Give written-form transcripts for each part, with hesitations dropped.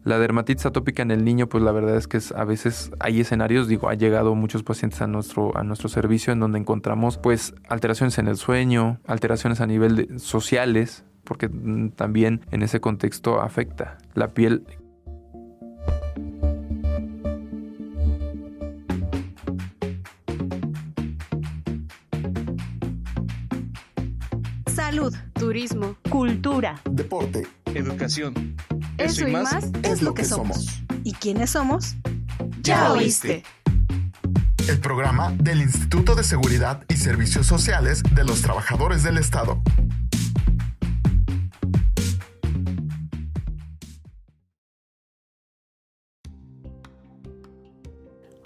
La dermatitis atópica en el niño, pues la verdad es que a veces hay escenarios, ha llegado muchos pacientes a nuestro servicio en donde encontramos pues alteraciones en el sueño, alteraciones a nivel sociales, porque también en ese contexto afecta la piel. Salud, turismo, cultura, deporte, educación. Eso y más es lo que somos. ¿Y quiénes somos? Ya oíste. El programa del Instituto de Seguridad y Servicios Sociales de los Trabajadores del Estado.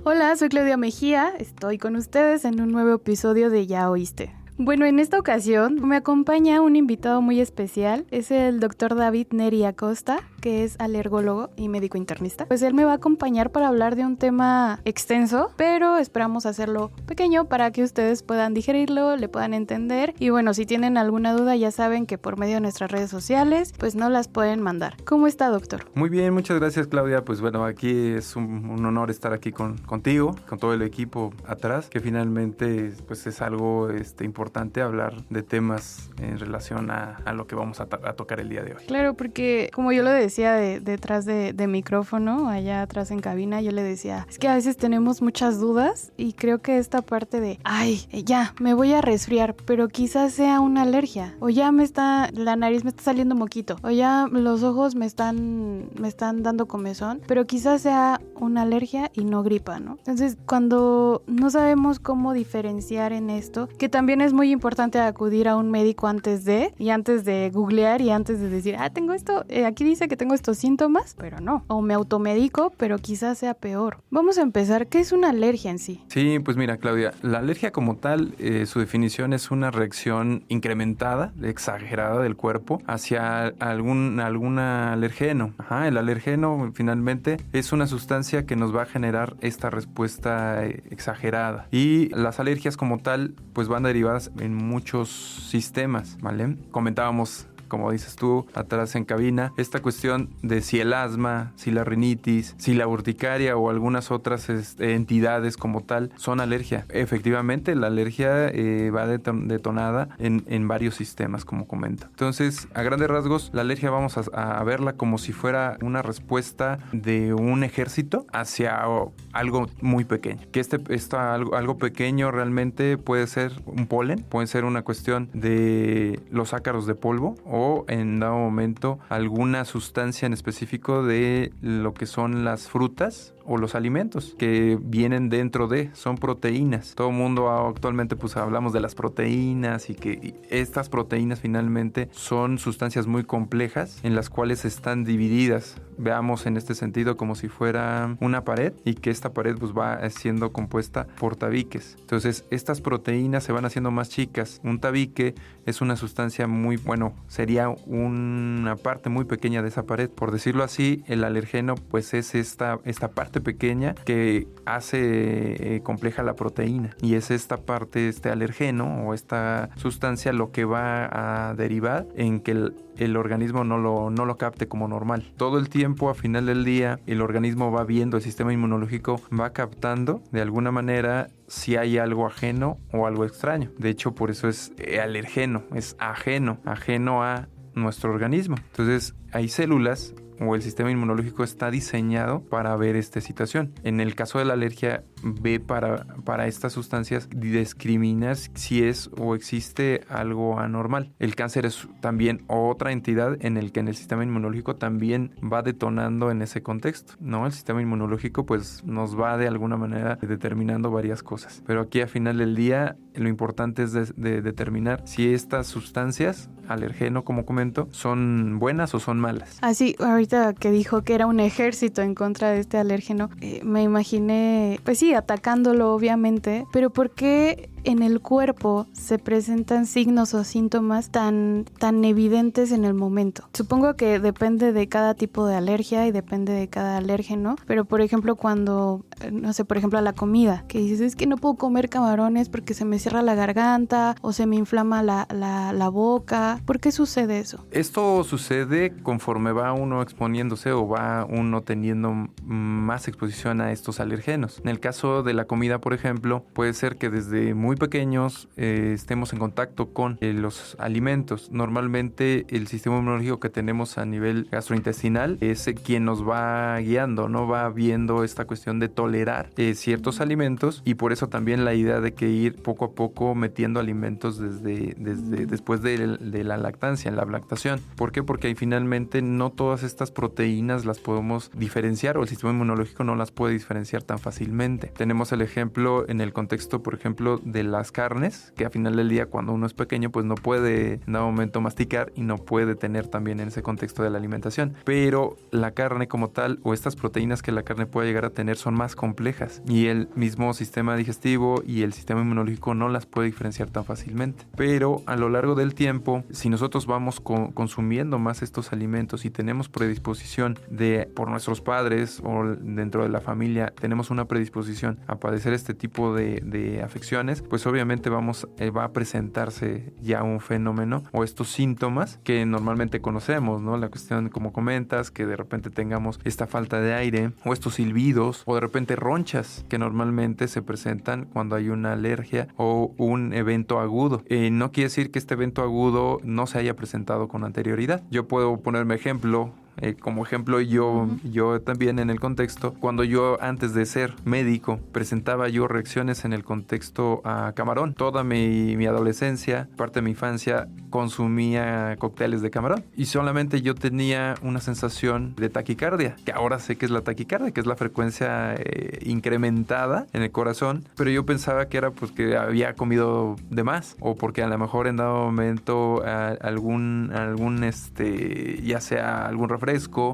Hola, soy Claudia Mejía, estoy con ustedes en un nuevo episodio de Ya Oíste. Bueno, en esta ocasión me acompaña un invitado muy especial, es el doctor David Neri Acosta, que es alergólogo y médico internista. Pues él me va a acompañar para hablar de un tema extenso, pero esperamos hacerlo pequeño para que ustedes puedan digerirlo, le puedan entender. Y bueno, si tienen alguna duda ya saben que por medio de nuestras redes sociales, pues no las pueden mandar. ¿Cómo está, doctor? Muy bien, muchas gracias, Claudia. Pues bueno, aquí es un honor estar aquí contigo, con todo el equipo atrás, que finalmente pues es algo importante hablar de temas en relación a lo que vamos a tocar el día de hoy. Claro, porque como yo lo decía detrás de micrófono, allá atrás en cabina, yo le decía, es que a veces tenemos muchas dudas y creo que esta parte de, ya, me voy a resfriar, pero quizás sea una alergia, o ya la nariz me está saliendo moquito, o ya los ojos me están dando comezón, pero quizás sea una alergia y no gripa, ¿no? Entonces, cuando no sabemos cómo diferenciar en esto, que también es muy importante acudir a un médico antes de googlear y antes de decir, tengo esto, aquí dice que tengo estos síntomas, pero no. O me automedico, pero quizás sea peor. Vamos a empezar. ¿Qué es una alergia en sí? Sí, pues mira, Claudia, la alergia como tal, su definición es una reacción incrementada, exagerada del cuerpo hacia algún alergeno. El alergeno finalmente es una sustancia que nos va a generar esta respuesta exagerada. Y las alergias como tal, pues van derivadas en muchos sistemas, ¿vale? Comentábamos, como dices tú, atrás en cabina, esta cuestión de si el asma, si la rinitis, si la urticaria o algunas otras entidades como tal son alergia. Efectivamente, la alergia va detonada en varios sistemas, como comento. Entonces, a grandes rasgos, la alergia vamos a verla como si fuera una respuesta de un ejército hacia algo muy pequeño. Que algo pequeño realmente puede ser un polen, puede ser una cuestión de los ácaros de polvo o en dado momento alguna sustancia en específico de lo que son las frutas o los alimentos que vienen dentro son proteínas. Todo el mundo actualmente pues hablamos de las proteínas y que estas proteínas finalmente son sustancias muy complejas en las cuales están divididas. Veamos en este sentido como si fuera una pared y que esta pared pues va siendo compuesta por tabiques. Entonces estas proteínas se van haciendo más chicas. Un tabique es una sustancia sería una parte muy pequeña de esa pared. Por decirlo así, el alergeno pues es esta parte pequeña que hace compleja la proteína y es esta parte, este alergeno o esta sustancia lo que va a derivar en que el organismo no lo capte como normal. Todo el tiempo, a final del día, el organismo va viendo, el sistema inmunológico va captando de alguna manera si hay algo ajeno o algo extraño. De hecho, por eso es alergeno, es ajeno a nuestro organismo. Entonces, hay células o el sistema inmunológico está diseñado para ver esta situación. En el caso de la alergia, ve para estas sustancias discriminar si es o existe algo anormal. El cáncer es también otra entidad en el que en el sistema inmunológico también va detonando en ese contexto, ¿no? El sistema inmunológico pues nos va de alguna manera determinando varias cosas. Pero aquí a final del día lo importante es de determinar si estas sustancias, alergeno como comento, son buenas o son malas. Así, ahorita que dijo que era un ejército en contra de este alérgeno, me imaginé, pues sí, atacándolo obviamente, pero ¿por qué en el cuerpo se presentan signos o síntomas tan evidentes en el momento? Supongo que depende de cada tipo de alergia y depende de cada alérgeno, pero por ejemplo cuando, no sé, por ejemplo a la comida, que dices, es que no puedo comer camarones porque se me cierra la garganta o se me inflama la boca. ¿Por qué sucede eso? Esto sucede conforme va uno exponiéndose o va uno teniendo más exposición a estos alergenos. En el caso de la comida, por ejemplo, puede ser que desde muy pequeños estemos en contacto con los alimentos. Normalmente el sistema inmunológico que tenemos a nivel gastrointestinal es quien nos va guiando, ¿no? Va viendo esta cuestión de tolerar ciertos alimentos, y por eso también la idea de que ir poco a poco metiendo alimentos desde después de la lactancia, en la lactación. ¿Por qué? Porque finalmente no todas estas proteínas las podemos diferenciar, o el sistema inmunológico no las puede diferenciar tan fácilmente. Tenemos el ejemplo en el contexto, por ejemplo, de las carnes, que al final del día cuando uno es pequeño pues no puede en un momento masticar y no puede tener también en ese contexto de la alimentación. Pero la carne como tal, o estas proteínas que la carne puede llegar a tener, son más complejas, y el mismo sistema digestivo y el sistema inmunológico no las puede diferenciar tan fácilmente. Pero a lo largo del tiempo, si nosotros vamos consumiendo más estos alimentos y tenemos predisposición por nuestros padres o dentro de la familia, tenemos una predisposición a padecer este tipo de afecciones, pues obviamente va a presentarse ya un fenómeno o estos síntomas que normalmente conocemos, ¿no? La cuestión, como comentas, que de repente tengamos esta falta de aire, o estos silbidos, o de repente ronchas que normalmente se presentan cuando hay una alergia o un evento agudo. No quiere decir que este evento agudo no se haya presentado con anterioridad. Yo puedo ponerme ejemplo. Como ejemplo, yo también en el contexto, cuando yo antes de ser médico presentaba yo reacciones en el contexto a camarón. Toda mi adolescencia, parte de mi infancia, consumía cócteles de camarón, y solamente yo tenía una sensación de taquicardia, que ahora sé que es la taquicardia, que es la frecuencia incrementada en el corazón, pero yo pensaba que era pues que había comido de más, o porque a lo mejor en dado momento algún ya sea algún refresco,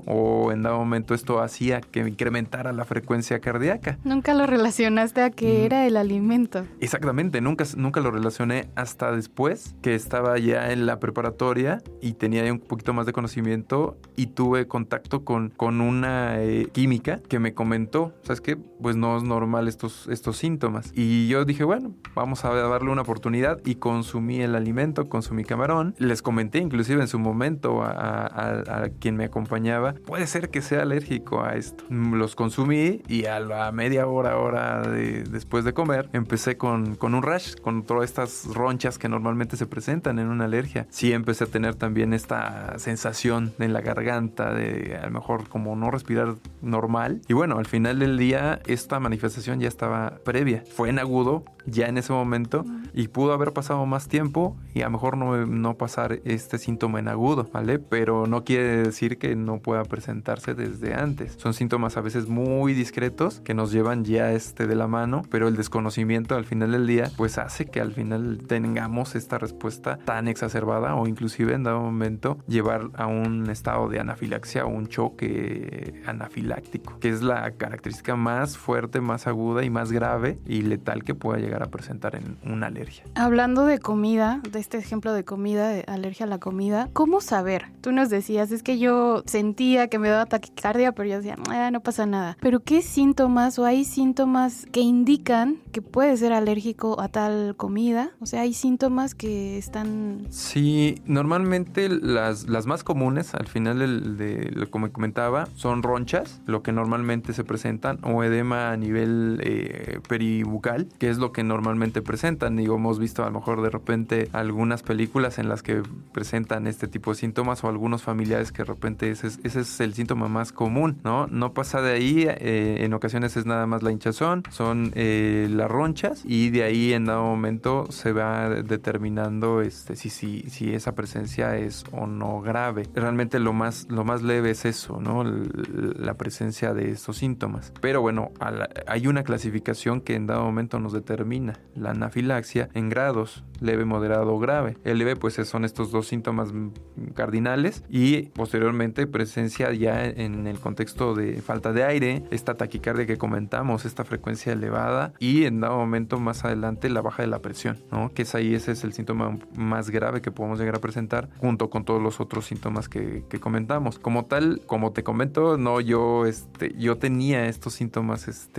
o en dado momento esto hacía que incrementara la frecuencia cardíaca. Nunca lo relacionaste a que era el alimento. Exactamente, nunca lo relacioné hasta después que estaba ya en la preparatoria y tenía ya un poquito más de conocimiento, y tuve contacto con una química que me comentó, ¿sabes qué? Pues no es normal estos síntomas. Y yo dije, bueno, vamos a darle una oportunidad, y consumí el alimento, consumí camarón. Les comenté inclusive en su momento a quien me acompañaba, puede ser que sea alérgico a esto. Los consumí, y a la media hora después de comer empecé con un rash, con todas estas ronchas que normalmente se presentan en una alergia. Sí, empecé a tener también esta sensación en la garganta de a lo mejor como no respirar normal. Y bueno, al final del día esta manifestación ya estaba previa. Fue en agudo ya en ese momento, y pudo haber pasado más tiempo y a lo mejor no pasar este síntoma en agudo, ¿vale? Pero no quiere decir que no pueda presentarse desde antes. Son síntomas a veces muy discretos que nos llevan ya de la mano, pero el desconocimiento al final del día pues hace que al final tengamos esta respuesta tan exacerbada, o inclusive en dado momento llevar a un estado de anafilaxia o un choque anafiláctico, que es la característica más fuerte, más aguda y más grave y letal que pueda llegar a presentar en una alergia. Hablando de comida, de este ejemplo de comida, de alergia a la comida, ¿cómo saber? Tú nos decías, es que yo sentía que me daba taquicardia, pero yo decía, no pasa nada. Pero ¿qué síntomas, o hay síntomas que indican que puede ser alérgico a tal comida? O sea, hay síntomas que están... Sí, normalmente las más comunes al final como comentaba, son ronchas, lo que normalmente se presentan, o edema a nivel peribucal, que es lo que normalmente presentan. Digo, hemos visto a lo mejor de repente algunas películas en las que presentan este tipo de síntomas, o algunos familiares que de repente ese es el síntoma más común, ¿no? No pasa de ahí, en ocasiones es nada más la hinchazón, son las ronchas, y de ahí en dado momento se va determinando si esa presencia es o no grave. Realmente lo más leve es eso, ¿no? La presencia de estos síntomas. Pero bueno, hay una clasificación que en dado momento nos determina antihistamina. La anafilaxia en grados leve, moderado o grave. El leve pues son estos dos síntomas cardinales y posteriormente presencia ya en el contexto de falta de aire, esta taquicardia que comentamos, esta frecuencia elevada y en dado momento más adelante la baja de la presión, ¿no? Que ese es el síntoma más grave que podemos llegar a presentar junto con todos los otros síntomas que comentamos. Como tal, como te comento, no, yo tenía estos síntomas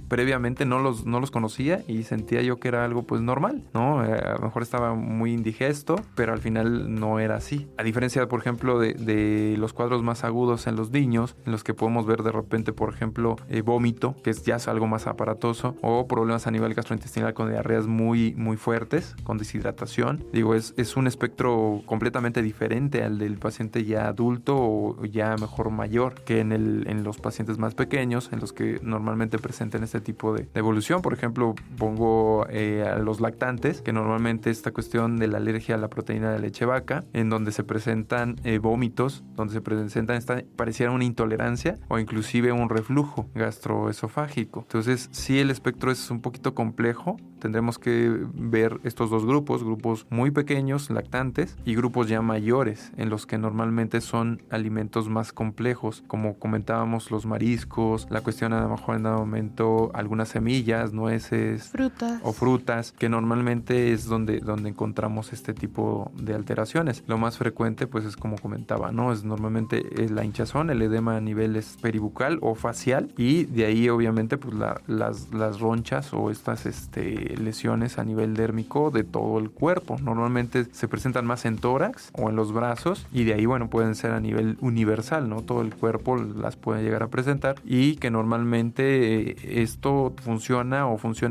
previamente, no los conocía y sentía yo que era algo pues normal, ¿no? A lo mejor estaba muy indigesto, pero al final no era así. A diferencia, por ejemplo, de los cuadros más agudos en los niños, en los que podemos ver de repente, por ejemplo, vómito, que ya es algo más aparatoso, o problemas a nivel gastrointestinal con diarreas muy, muy fuertes, con deshidratación. Digo, es un espectro completamente diferente al del paciente ya adulto o ya mejor mayor, que en los pacientes más pequeños, en los que normalmente presentan este tipo de evolución. Por ejemplo, pongo a los lactantes, que normalmente esta cuestión de la alergia a la proteína de leche vaca, en donde se presentan vómitos, donde se presentan pareciera una intolerancia o inclusive un reflujo gastroesofágico. Entonces, sí, el espectro es un poquito complejo. Tendremos que ver estos dos grupos muy pequeños, lactantes, y grupos ya mayores, en los que normalmente son alimentos más complejos, como comentábamos, los mariscos, la cuestión a lo mejor en dado momento, algunas semillas, nueces, frutas, que normalmente es donde encontramos este tipo de alteraciones. Lo más frecuente, pues es como comentaba, ¿no? Normalmente es la hinchazón, el edema a nivel peribucal o facial, y de ahí obviamente pues las ronchas o estas lesiones a nivel dérmico de todo el cuerpo. Normalmente se presentan más en tórax o en los brazos, y de ahí, bueno, pueden ser a nivel universal, ¿no? Todo el cuerpo las puede llegar a presentar, y que normalmente esto funciona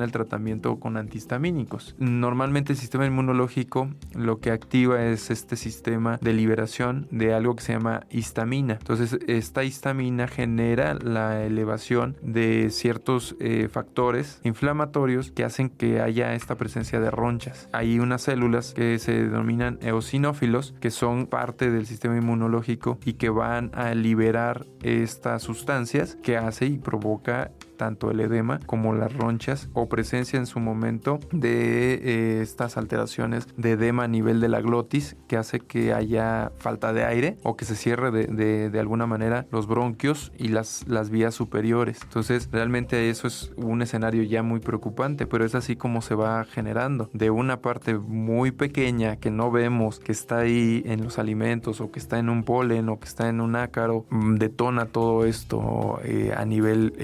el tratamiento con antihistamínicos. Normalmente el sistema inmunológico lo que activa es este sistema de liberación de algo que se llama histamina. Entonces, esta histamina genera la elevación de ciertos factores inflamatorios que hacen que haya esta presencia de ronchas. Hay unas células que se denominan eosinófilos, que son parte del sistema inmunológico y que van a liberar estas sustancias que hace y provoca tanto el edema como las ronchas, o presencia en su momento de estas alteraciones de edema a nivel de la glotis, que hace que haya falta de aire o que se cierre de alguna manera los bronquios y las vías superiores. Entonces, realmente eso es un escenario ya muy preocupante, pero es así como se va generando de una parte muy pequeña que no vemos, que está ahí en los alimentos o que está en un polen o que está en un ácaro, detona todo esto a nivel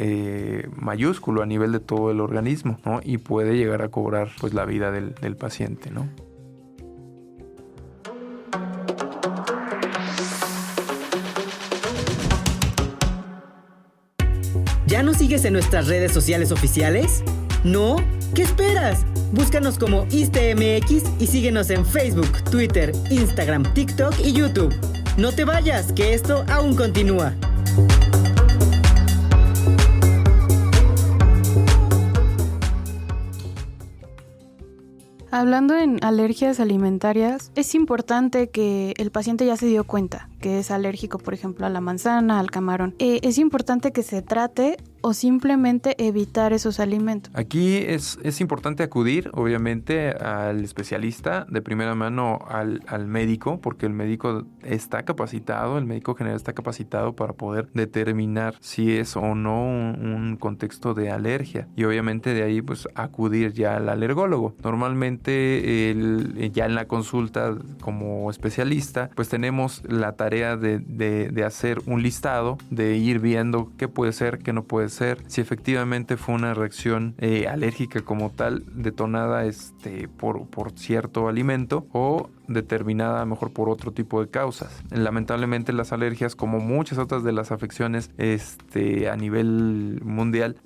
mayúsculo, a nivel de todo el organismo, ¿no? Y puede llegar a cobrar pues la vida del paciente, ¿no? ¿Ya nos sigues en nuestras redes sociales oficiales? ¿No? ¿Qué esperas? Búscanos como ISSSTEMX y síguenos en Facebook, Twitter, Instagram, TikTok y YouTube. No te vayas, que esto aún continúa. Hablando en alergias alimentarias, es importante que el paciente ya se dio cuenta que es alérgico, por ejemplo, a la manzana, al camarón. Es importante que se trate o simplemente evitar esos alimentos. Aquí es importante acudir, obviamente, al especialista, de primera mano al médico, porque el médico está capacitado, el médico general está capacitado para poder determinar si es o no un contexto de alergia. Y obviamente de ahí pues acudir ya al alergólogo. Normalmente ya en la consulta como especialista pues tenemos la tarea de hacer un listado, de ir viendo qué puede ser, qué no puede ser, si efectivamente fue una reacción alérgica como tal, detonada por cierto alimento o determinada a lo mejor por otro tipo de causas. Lamentablemente las alergias, como muchas otras de las afecciones a nivel mundial,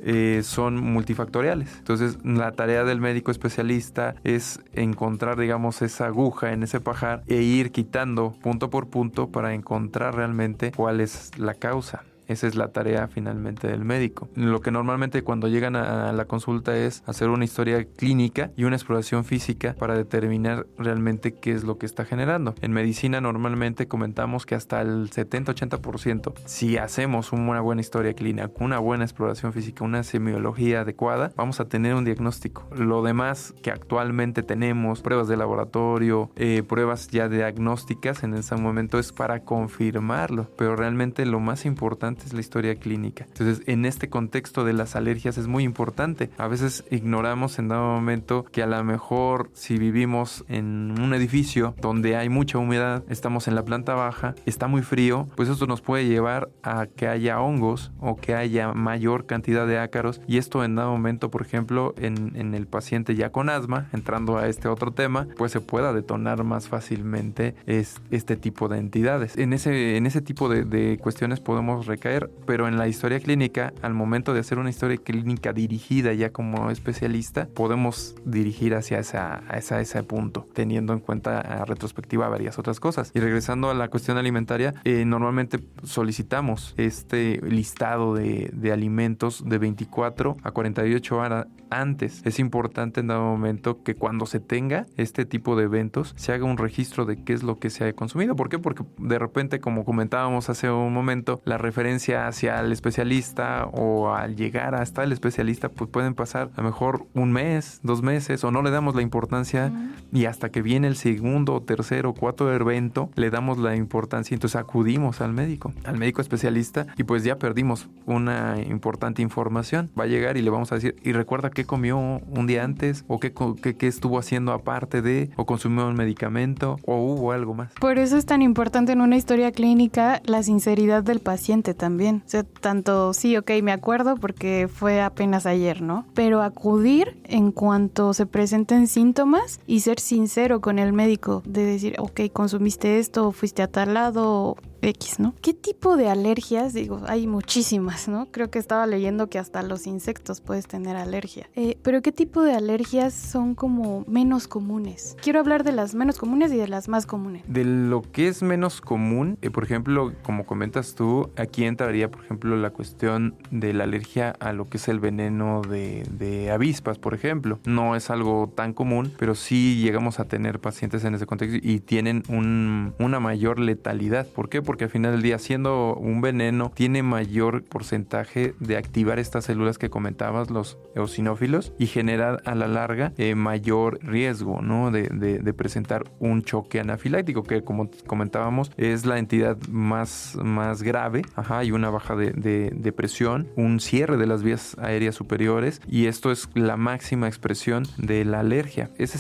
son multifactoriales. Entonces la tarea del médico especialista es encontrar, digamos, esa aguja en ese pajar e ir quitando punto por punto para encontrar realmente cuál es la causa. Esa es la tarea finalmente del médico. Lo que normalmente cuando llegan a la consulta es hacer una historia clínica y una exploración física para determinar realmente qué es lo que está generando. En medicina normalmente comentamos que hasta el 70-80%, si hacemos una buena historia clínica, una buena exploración física, una semiología adecuada, vamos a tener un diagnóstico. Lo demás que actualmente tenemos, pruebas de laboratorio, pruebas ya diagnósticas en ese momento es para confirmarlo, pero realmente lo más importante es la historia clínica. Entonces, en este contexto de las alergias es muy importante. A veces ignoramos en dado momento que a lo mejor si vivimos en un edificio donde hay mucha humedad, estamos en la planta baja, está muy frío, pues esto nos puede llevar a que haya hongos o que haya mayor cantidad de ácaros, y esto en dado momento, por ejemplo, en el paciente ya con asma, entrando a este otro tema, pues se pueda detonar más fácilmente este tipo de entidades. En ese tipo de cuestiones podemos recaer, pero en la historia clínica, al momento de hacer una historia clínica dirigida ya como especialista, podemos dirigir hacia ese punto, teniendo en cuenta a retrospectiva varias otras cosas. Y regresando a la cuestión alimentaria, normalmente solicitamos este listado de alimentos de 24 a 48 horas antes. Es importante en dado momento que cuando se tenga este tipo de eventos se haga un registro de qué es lo que se ha consumido. ¿Por qué? Porque de repente, como comentábamos hace un momento, la referencia hacia el especialista o al llegar hasta el especialista, pues pueden pasar a lo mejor un mes, 2 meses, o no le damos la importancia, y hasta que viene el segundo, tercero, cuarto evento le damos la importancia, entonces acudimos al médico especialista, y pues ya perdimos una importante información. Va a llegar y le vamos a decir, y recuerda qué comió un día antes, o qué estuvo haciendo aparte de, o consumió un medicamento, o hubo algo más. Por eso es tan importante en una historia clínica la sinceridad del paciente también. O sea, tanto sí, ok, me acuerdo porque fue apenas ayer, ¿no? Pero acudir en cuanto se presenten síntomas y ser sincero con el médico, de decir, ok, consumiste esto, fuiste a tal lado, X, ¿no? ¿Qué tipo de alergias? Digo, hay muchísimas, ¿no? Creo que estaba leyendo que hasta los insectos puedes tener alergia. Pero ¿qué tipo de alergias son como menos comunes? Quiero hablar de las menos comunes y de las más comunes. De lo que es menos común, por ejemplo, como comentas tú, aquí entraría, por ejemplo, la cuestión de la alergia a lo que es el veneno de avispas, por ejemplo. No es algo tan común, pero sí llegamos a tener pacientes en ese contexto y tienen una mayor letalidad. ¿Por qué? Porque al final del día, siendo un veneno, tiene mayor porcentaje de activar estas células que comentabas, los eosinófilos, y generar a la larga mayor riesgo, ¿no? de presentar un choque anafiláctico, que como comentábamos es la entidad más grave, y una baja de presión, un cierre de las vías aéreas superiores, y esto es la máxima expresión de la alergia. Ese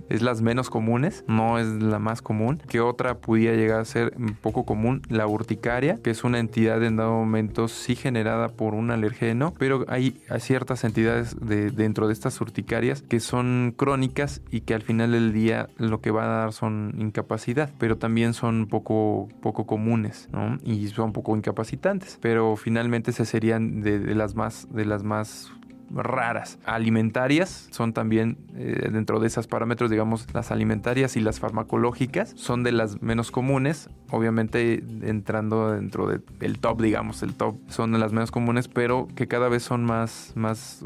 es las menos comunes, no es la más común. ¿Qué otra pudiera llegar a ser un poco común? La urticaria, que es una entidad en dado momento sí generada por un alergeno, pero hay ciertas entidades dentro de estas urticarias que son crónicas y que al final del día lo que va a dar son incapacidad, pero también son poco comunes, ¿no? Y son poco incapacitantes, pero finalmente se serían de las más raras. Alimentarias son también dentro de esos parámetros, digamos, las alimentarias y las farmacológicas son de las menos comunes, obviamente entrando dentro del top, digamos, el top son de las menos comunes, pero que cada vez son más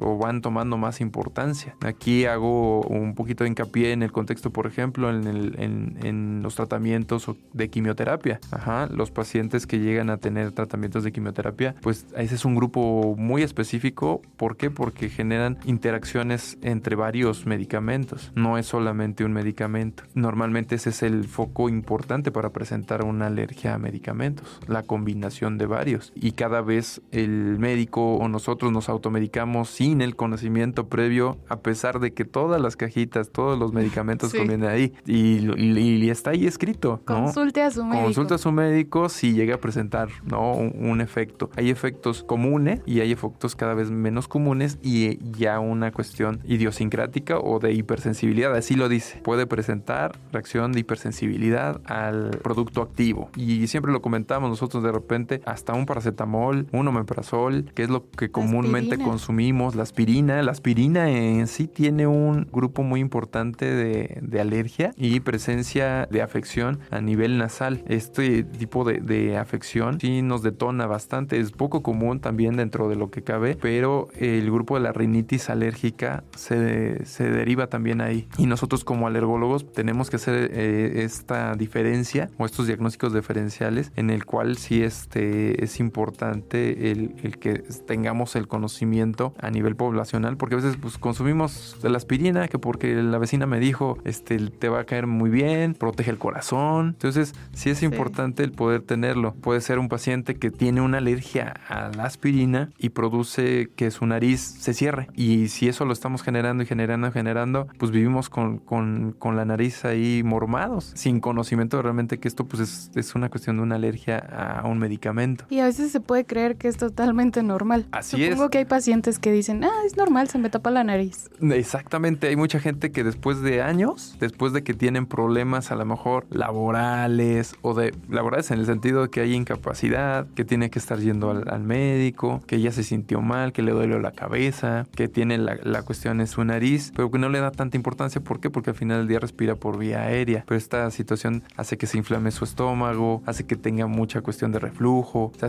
o van tomando más importancia. Aquí hago un poquito de hincapié en el contexto, por ejemplo, en los tratamientos de quimioterapia. Los pacientes que llegan a tener tratamientos de quimioterapia, pues ese es un grupo muy específico. ¿Por qué? Porque generan interacciones entre varios medicamentos. No es solamente un medicamento. Normalmente ese es el foco importante para presentar una alergia a medicamentos, la combinación de varios. Y cada vez el médico o nosotros nos automedicamos sin el conocimiento previo, a pesar de que todas las cajitas, todos los medicamentos convienen ahí. Y está ahí escrito, ¿no? Consulte a su médico. Consulta a su médico si llega a presentar, ¿no? un efecto. Hay efectos comunes y hay efectos cada vez menos comunes, y ya una cuestión idiosincrática o de hipersensibilidad, así lo dice. Puede presentar reacción de hipersensibilidad al producto activo. Y siempre lo comentamos nosotros de repente, hasta un paracetamol, un omeprazol, que es lo que comúnmente consumimos, la aspirina. La aspirina en sí tiene un grupo muy importante de alergia y presencia de afección a nivel nasal. Este tipo de afección sí nos detona bastante. Es poco común también dentro de lo que cabe, pero el grupo de la rinitis alérgica se deriva también ahí. Y nosotros como alergólogos tenemos que hacer esta diferencia o estos diagnósticos diferenciales en el cual sí es importante el que tengamos el conocimiento a nivel poblacional, porque a veces pues consumimos la aspirina que porque la vecina me dijo te va a caer muy bien, protege el corazón. Entonces sí es importante el poder tenerlo. Puede ser un paciente que tiene una alergia a la aspirina y produce que su nariz se cierre, y si eso lo estamos generando y generando, pues vivimos con la nariz ahí mormados, sin conocimiento realmente que esto pues es una cuestión de una alergia a un medicamento. Y a veces se puede creer que es totalmente normal. Supongo que hay pacientes que dicen, es normal, se me tapa la nariz. Exactamente, hay mucha gente que después de años, después de que tienen problemas a lo mejor laborales laborales en el sentido de que hay incapacidad, que tiene que estar yendo al médico, que ya se sintió mal, que le duele la cabeza, que tiene la cuestión en su nariz, pero que no le da tanta importancia. ¿Por qué? Porque al final del día respira por vía aérea, pero esta situación hace que se inflame su estómago, hace que tenga mucha cuestión de reflujo. O sea,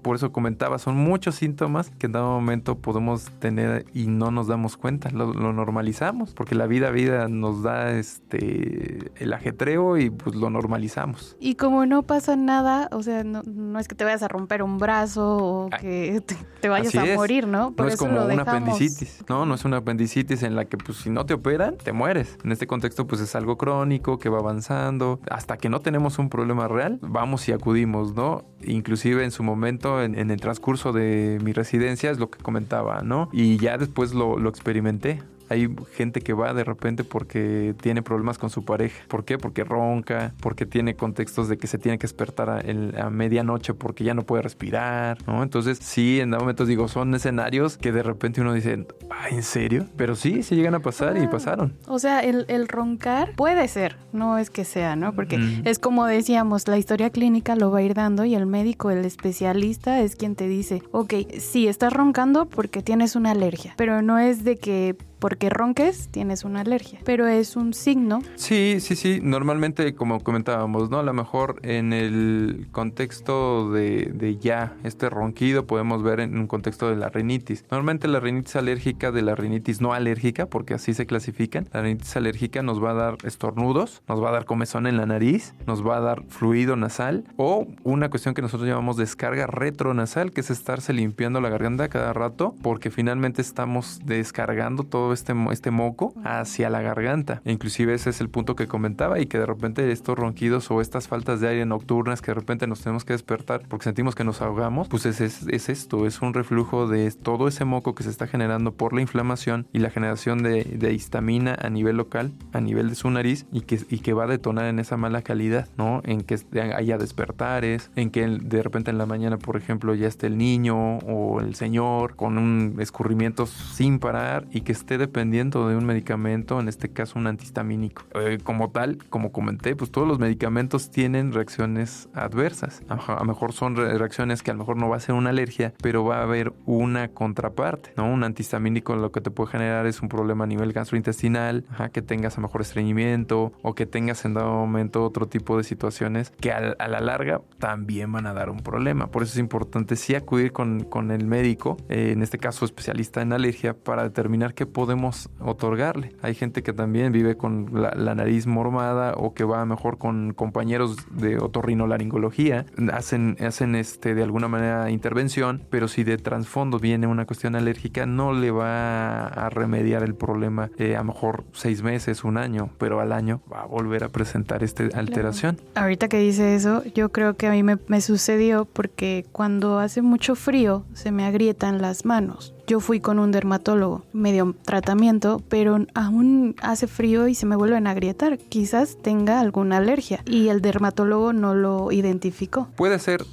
por eso comentaba, son muchos síntomas que en dado momento podemos tener y no nos damos cuenta, lo normalizamos, porque la vida nos da el ajetreo y pues lo normalizamos. Y como no pasa nada, o sea, no es que te vayas a romper un brazo o que te vayas a morir, ¿no? Por no es eso como lo una dejamos. apendicitis, no es una apendicitis en la que pues si no te operan, te mueres. En este contexto pues es algo crónico que va avanzando, hasta que no tenemos un problema real, vamos y acudimos, ¿no? Inclusive en su momento, en el transcurso de mi residencia, es lo que comentaba, ¿no? Y ya después lo experimenté. Hay gente que va de repente porque tiene problemas con su pareja. ¿Por qué? Porque ronca, porque tiene contextos de que se tiene que despertar a medianoche porque ya no puede respirar, ¿no? Entonces, sí, en momentos son escenarios que de repente uno dice, ¿en serio? Pero sí llegan a pasar y pasaron. O sea, el roncar puede ser, no es que sea, ¿no? Porque es como decíamos, la historia clínica lo va a ir dando y el médico, el especialista es quien te dice, ok, sí, estás roncando porque tienes una alergia, pero no es de que porque ronques tienes una alergia, pero es un signo. Sí. Normalmente, como comentábamos, ¿no? A lo mejor en el contexto de ya este ronquido podemos ver en un contexto de la rinitis. Normalmente la rinitis alérgica de la rinitis no alérgica, porque así se clasifican. La rinitis alérgica nos va a dar estornudos, nos va a dar comezón en la nariz, nos va a dar fluido nasal o una cuestión que nosotros llamamos descarga retronasal, que es estarse limpiando la garganta cada rato, porque finalmente estamos descargando todo este moco hacia la garganta. E inclusive ese es el punto que comentaba, y que de repente estos ronquidos o estas faltas de aire nocturnas que de repente nos tenemos que despertar porque sentimos que nos ahogamos, pues es esto, es un reflujo de todo ese moco que se está generando por la inflamación y la generación de histamina a nivel local, a nivel de su nariz, y que va a detonar en esa mala calidad, ¿no? En que haya despertares, en que de repente en la mañana, por ejemplo, ya esté el niño o el señor con un escurrimiento sin parar y que esté dependiendo de un medicamento, en este caso un antihistamínico. Como tal, como comenté, pues todos los medicamentos tienen reacciones adversas. A lo mejor son reacciones que a lo mejor no va a ser una alergia, pero va a haber una contraparte, ¿no? Un antihistamínico lo que te puede generar es un problema a nivel gastrointestinal, que tengas a lo mejor estreñimiento o que tengas en dado momento otro tipo de situaciones que a la larga también van a dar un problema. Por eso es importante sí acudir con el médico, en este caso especialista en alergia, para determinar qué podemos otorgarle. Hay gente que también vive con la nariz mormada o que va mejor con compañeros de otorrinolaringología, hacen de alguna manera intervención, pero si de trasfondo viene una cuestión alérgica, no le va a remediar el problema a lo mejor 6 meses, 1 año, pero al año va a volver a presentar esta alteración. Claro. Ahorita que dice eso, yo creo que a mí me sucedió porque cuando hace mucho frío se me agrietan las manos. Yo fui con un dermatólogo, me dio tratamiento, pero aún hace frío y se me vuelven a agrietar. Quizás tenga alguna alergia y el dermatólogo no lo identificó. Puede ser,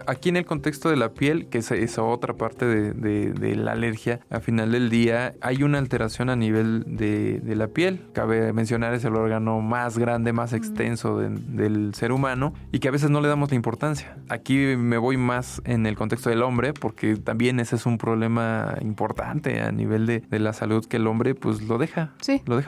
Aquí en el contexto de la piel, que es otra parte de la alergia, al final del día hay una alteración a nivel de la piel. Cabe mencionar, es el órgano más grande, más extenso del ser humano y que a veces no le damos la importancia. Aquí me voy más en el contexto del hombre porque también ese es un problema importante a nivel de la salud, que el hombre pues lo deja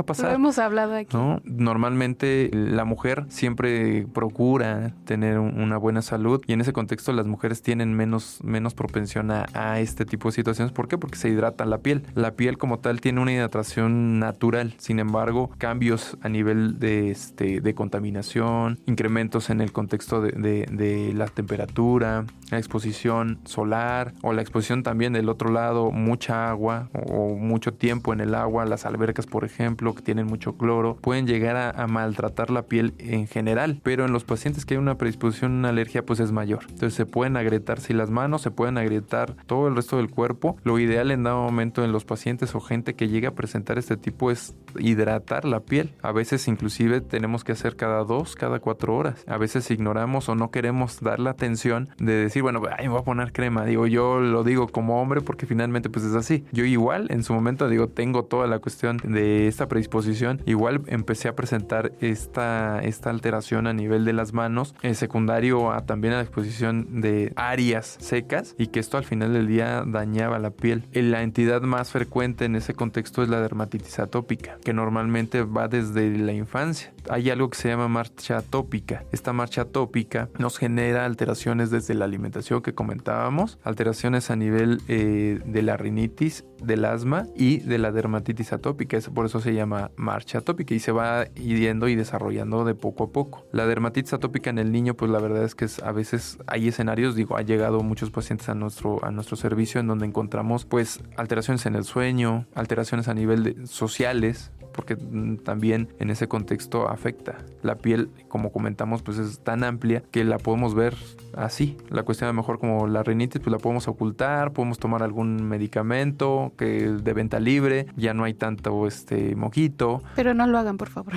pasar. Lo hemos hablado aquí. ¿No? Normalmente la mujer siempre procura tener una buena salud y en ese contexto las mujeres tienen menos propensión a este tipo de situaciones. ¿Por qué? Porque se hidrata la piel. La piel como tal tiene una hidratación natural. Sin embargo, cambios a nivel de contaminación, incrementos en el contexto de la temperatura, la exposición solar o la exposición también del otro lado, mucha agua o mucho tiempo en el agua, las albercas por ejemplo, que tienen mucho cloro, pueden llegar a maltratar la piel en general, pero en los pacientes que hay una predisposición a una alergia pues es mayor. Entonces se pueden agrietar las manos, se pueden agrietar todo el resto del cuerpo. Lo ideal en dado momento en los pacientes o gente que llega a presentar este tipo es hidratar la piel. A veces inclusive tenemos que hacer cada 4 horas. A veces ignoramos o no queremos dar la atención de decir, bueno, me voy a poner crema. Yo lo digo como hombre porque finalmente pues es así. Yo igual en su momento tengo toda la cuestión de esta predisposición. Igual empecé a presentar esta alteración a nivel de las manos, secundario también a la exposición de áreas secas y que esto al final del día dañaba la piel. La entidad más frecuente en ese contexto es la dermatitis atópica, que normalmente va desde la infancia. Hay algo que se llama marcha atópica. Esta marcha atópica nos genera alteraciones desde la alimentación que comentábamos, alteraciones a nivel de la rinitis, del asma y de la dermatitis atópica. Por eso se llama marcha atópica y se va yendo y desarrollando de poco a poco. La dermatitis atópica en el niño, pues la verdad es que a veces hay escenarios, ha llegado muchos pacientes a nuestro servicio en donde encontramos pues alteraciones en el sueño, alteraciones a nivel sociales, porque también en ese contexto afecta. La piel, como comentamos, pues es tan amplia que la podemos ver así. La cuestión a lo mejor como la rinitis, pues la podemos ocultar, podemos tomar algún medicamento que de venta libre, ya no hay tanto moquito. Pero no lo hagan, por favor.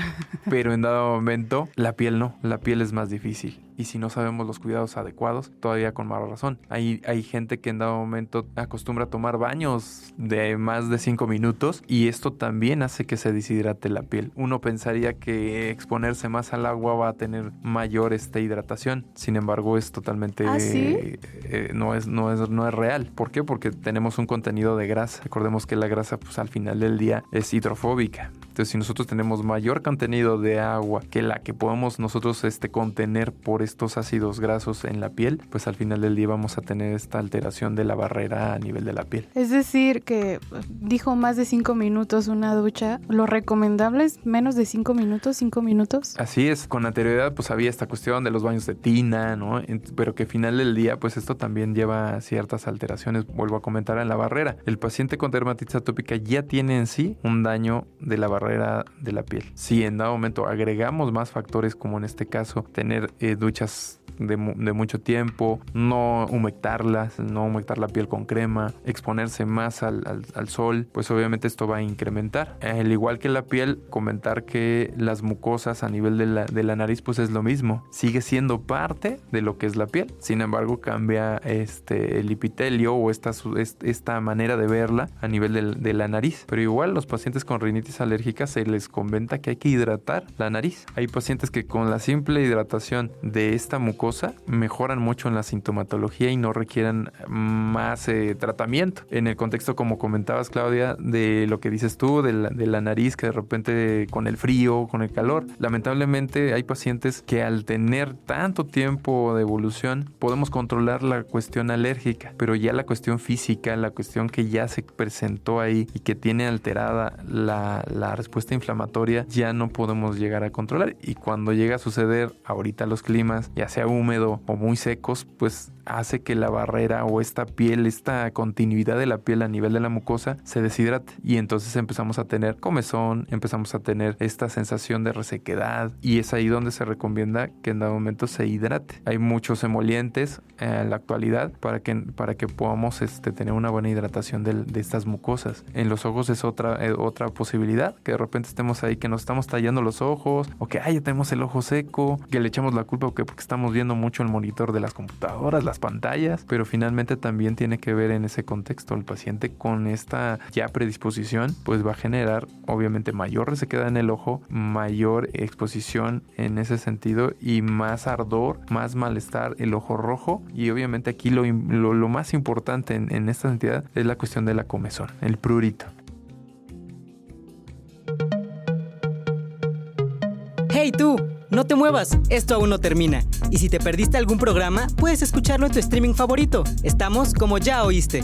Pero en dado momento, la piel no, la piel es más difícil. Y si no sabemos los cuidados adecuados, todavía con más razón. Hay gente que en dado momento acostumbra a tomar baños de más de 5 minutos y esto también hace que se deshidrate la piel. Uno pensaría que exponerse más al agua va a tener mayor hidratación. Sin embargo, es totalmente... ¿Ah, sí? No es real. ¿Por qué? Porque tenemos un contenido de grasa. Recordemos que la grasa, pues al final del día, es hidrofóbica. Entonces, si nosotros tenemos mayor contenido de agua que la que podemos nosotros contener por estos ácidos grasos en la piel, pues al final del día vamos a tener esta alteración de la barrera a nivel de la piel. Es decir, que dijo más de 5 minutos una ducha. ¿Lo recomendable es menos de 5 minutos, 5 minutos? Así es. Con anterioridad pues había esta cuestión de los baños de tina, ¿no? Pero que al final del día pues esto también lleva a ciertas alteraciones. Vuelvo a comentar en la barrera. El paciente con dermatitis atópica ya tiene en sí un daño de la barrera de la piel. Si en dado momento agregamos más factores, como en este caso tener duchas de mucho tiempo, no humectar la piel con crema, exponerse más al sol, pues obviamente esto va a incrementar. Al igual que la piel, comentar que las mucosas a nivel de la nariz pues es lo mismo, sigue siendo parte de lo que es la piel, sin embargo cambia el epitelio o esta manera de verla a nivel de la nariz, pero igual los pacientes con rinitis alérgica se les comenta que hay que hidratar la nariz. Hay pacientes que con la simple hidratación de esta mucosa mejoran mucho en la sintomatología y no requieren más tratamiento. En el contexto, como comentabas, Claudia, de lo que dices tú, de la nariz, que de repente con el frío, con el calor, lamentablemente hay pacientes que al tener tanto tiempo de evolución podemos controlar la cuestión alérgica, pero ya la cuestión física, la cuestión que ya se presentó ahí y que tiene alterada la respuesta inflamatoria, ya no podemos llegar a controlar. Y cuando llega a suceder ahorita los climas, ya sea húmedo o muy secos, pues hace que la barrera o esta piel, esta continuidad de la piel a nivel de la mucosa se deshidrate y entonces empezamos a tener comezón, empezamos a tener esta sensación de resequedad y es ahí donde se recomienda que en dado momento se hidrate. Hay muchos emolientes en la actualidad para que podamos tener una buena hidratación de estas mucosas. En los ojos es otra posibilidad, que de repente estemos ahí que nos estamos tallando los ojos o que ya tenemos el ojo seco, que le echamos la culpa porque estamos viendo apreciando mucho el monitor de las computadoras, las pantallas, pero finalmente también tiene que ver en ese contexto. El paciente con esta ya predisposición pues va a generar obviamente mayor resequedad en el ojo, mayor exposición en ese sentido y más ardor, más malestar, el ojo rojo, y obviamente aquí lo más importante en esta entidad es la cuestión de la comezón, el prurito. ¡Hey tú! No te muevas, esto aún no termina. Y si te perdiste algún programa, puedes escucharlo en tu streaming favorito. Estamos como Ya Oíste.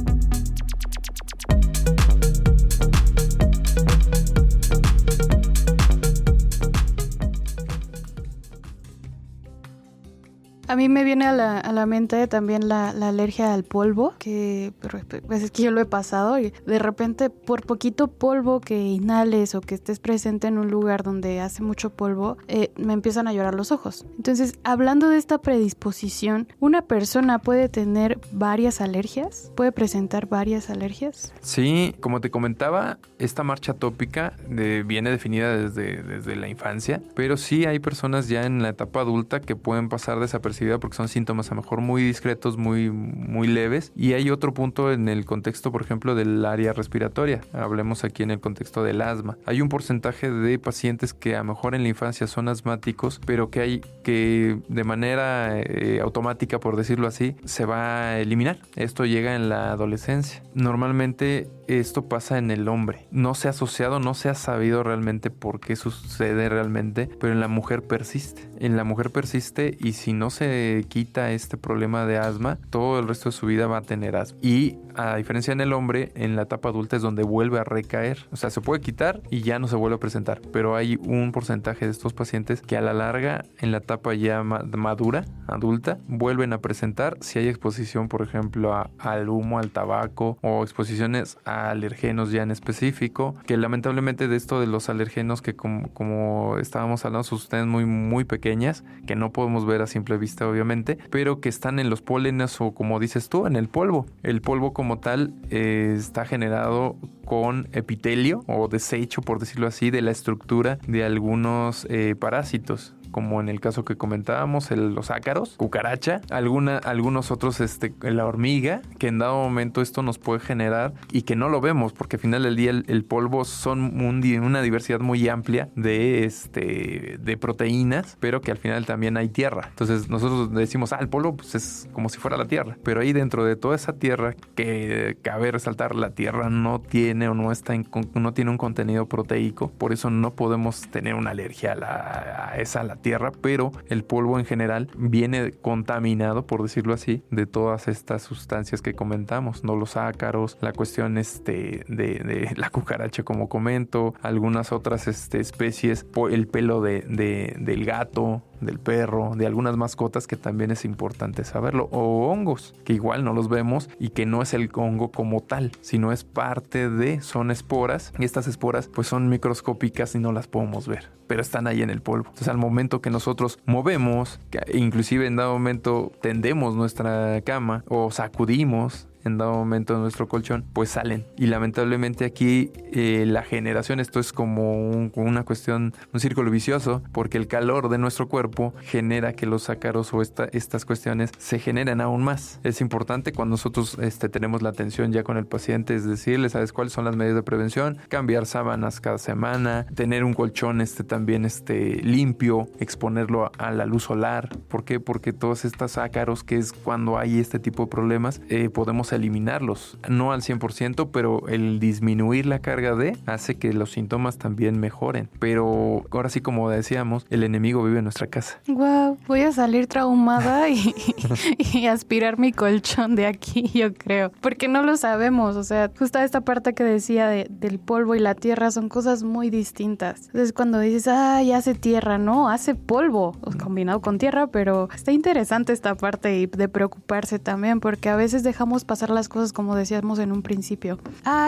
A mí me viene a la mente también la alergia al polvo, pero pues es que yo lo he pasado y de repente por poquito polvo que inhales o que estés presente en un lugar donde hace mucho polvo, me empiezan a llorar los ojos. Entonces, hablando de esta predisposición, ¿una persona puede tener varias alergias? ¿Puede presentar varias alergias? Sí, como te comentaba, esta marcha atópica viene definida desde la infancia, pero sí hay personas ya en la etapa adulta que pueden pasar desapercibidas porque son síntomas a lo mejor muy discretos, muy leves. Y hay otro punto en el contexto, por ejemplo, del área respiratoria. Hablemos aquí en el contexto del asma. Hay un porcentaje de pacientes que a lo mejor en la infancia son asmáticos, pero que de manera automática, por decirlo así, se va a eliminar. Esto llega en la adolescencia. Normalmente esto pasa en el hombre. No se ha asociado, no se ha sabido realmente por qué sucede realmente, pero en la mujer persiste. En la mujer persiste y si no se quita este problema de asma, todo el resto de su vida va a tener asma. Y a diferencia en el hombre, en la etapa adulta es donde vuelve a recaer. O sea, se puede quitar y ya no se vuelve a presentar. Pero hay un porcentaje de estos pacientes que a la larga, en la etapa ya madura, adulta, vuelven a presentar si hay exposición, por ejemplo, al humo, al tabaco o exposiciones a alergenos ya en específico. Que lamentablemente de esto de los alergenos que como estábamos hablando, son sustancias muy pequeñas que no podemos ver a simple vista obviamente, pero que están en los pólenes o como dices tú, en el polvo. El polvo como tal está generado con epitelio o desecho, por decirlo así, de la estructura de algunos parásitos, como en el caso que comentábamos, los ácaros, cucaracha, algunos otros, la hormiga, que en dado momento esto nos puede generar y que no lo vemos, porque al final del día el polvo son una diversidad muy amplia de proteínas, pero que al final también hay tierra. Entonces nosotros decimos, el polvo pues es como si fuera la tierra, pero ahí dentro de toda esa tierra, que cabe resaltar, la tierra no tiene no tiene un contenido proteico, por eso no podemos tener una alergia a la tierra, pero el polvo en general viene contaminado, por decirlo así, de todas estas sustancias que comentamos, ¿no? Los ácaros, la cuestión de la cucaracha, como comento, algunas otras especies, el pelo del gato, del perro, de algunas mascotas, que también es importante saberlo, o hongos, que igual no los vemos y que no es el hongo como tal, sino es parte son esporas, y estas esporas pues son microscópicas y no las podemos ver, pero están ahí en el polvo. Entonces al momento que nosotros movemos, que inclusive en dado momento tendemos nuestra cama o sacudimos en dado momento nuestro colchón, pues salen. Y lamentablemente aquí la generación, esto es como una cuestión, un círculo vicioso, porque el calor de nuestro cuerpo genera que los ácaros o estas cuestiones se generen aún más. Es importante cuando nosotros tenemos la atención ya con el paciente, es decirle, ¿sabes cuáles son las medidas de prevención? Cambiar sábanas cada semana, tener un colchón también limpio, exponerlo a la luz solar. ¿Por qué? Porque todos estos ácaros, que es cuando hay este tipo de problemas, podemos eliminarlos, no al 100%, pero el disminuir la carga hace que los síntomas también mejoren. Pero ahora sí, como decíamos, el enemigo vive en nuestra casa. Wow, voy a salir traumada y aspirar mi colchón de aquí, yo creo, porque no lo sabemos. O sea, justo esta parte que decía del polvo y la tierra son cosas muy distintas. Entonces cuando dices, hace tierra, no, hace polvo combinado con tierra, pero está interesante esta parte y de preocuparse también, porque a veces dejamos pasar pasar las cosas como decíamos en un principio.